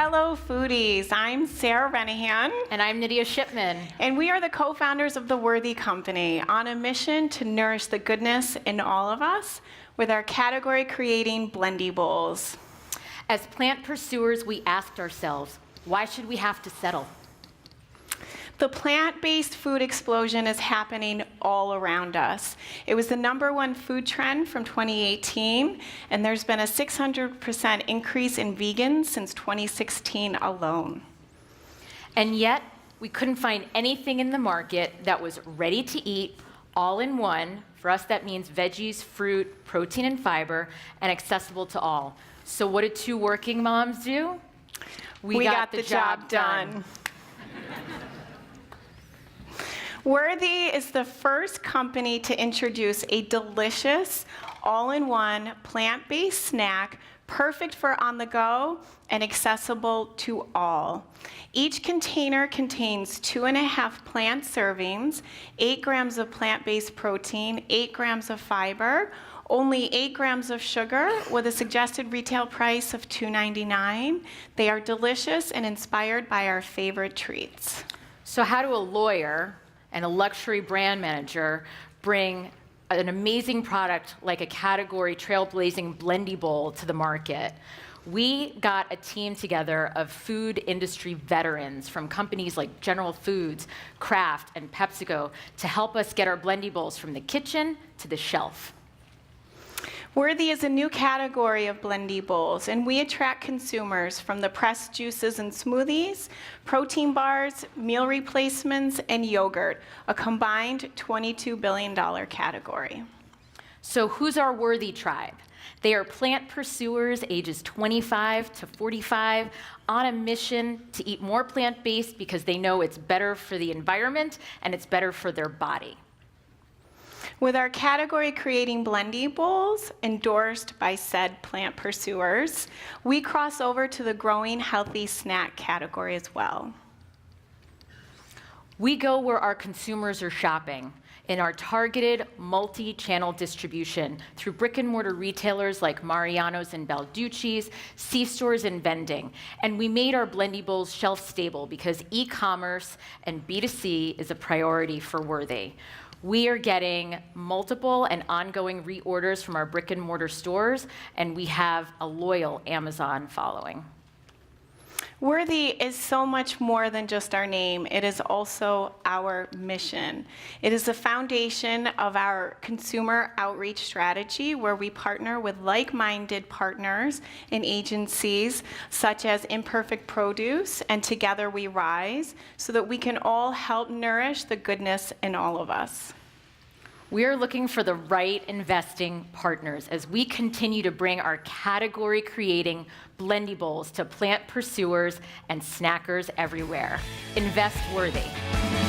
Hello foodies, I'm Sarah Renahan. And I'm Nydia Shipman. And we are the co-founders of the Worthy Company on a mission to nourish the goodness in all of us with our category-creating Blendie Bowls. As plant pursuers, we asked ourselves, why should we have to settle? The plant-based food explosion is happening all around us. It was the #1 food trend from 2018, and there's been a 600% increase in vegans since 2016 alone. And yet, we couldn't find anything in the market that was ready to eat, all in one. For us, that means veggies, fruit, protein, and fiber, and accessible to all. So what did two working moms do? We got the job done. Worthy is the first company to introduce a delicious, all-in-one, plant-based snack, perfect for on the go and accessible to all. Each container contains 2.5 plant servings, 8 grams of plant-based protein, 8 grams of fiber, only 8 grams of sugar with a suggested retail price of $2.99. They are delicious and inspired by our favorite treats. So how do a lawyer and a luxury brand manager bring an amazing product like a category trailblazing Blendie Bowl to the market? We got a team together of food industry veterans from companies like General Foods, Kraft, and PepsiCo to help us get our Blendie Bowls from the kitchen to the shelf. Worthy is a new category of Blendie Bowls, and we attract consumers from the pressed juices and smoothies, protein bars, meal replacements, and yogurt, a combined $22 billion category. So who's our Worthy tribe? They are plant pursuers ages 25 to 45 on a mission to eat more plant-based because they know it's better for the environment and it's better for their body. With our category-creating Blendie Bowls, endorsed by said plant pursuers, we cross over to the growing healthy snack category as well. We go where our consumers are shopping in our targeted multi-channel distribution through brick-and-mortar retailers like Mariano's and Balducci's, C-stores and vending. And we made our Blendie Bowls shelf-stable because e-commerce and B2C is a priority for Worthy. We are getting multiple and ongoing reorders from our brick-and-mortar stores, and we have a loyal Amazon following. Worthy is so much more than just our name. It is also our mission. It is the foundation of our consumer outreach strategy, where we partner with like-minded partners and agencies such as Imperfect Produce and Together We Rise, so that we can all help nourish the goodness in all of us. We are looking for the right investing partners as we continue to bring our category-creating Blendie Bowls to plant pursuers and snackers everywhere. Invest Worthy.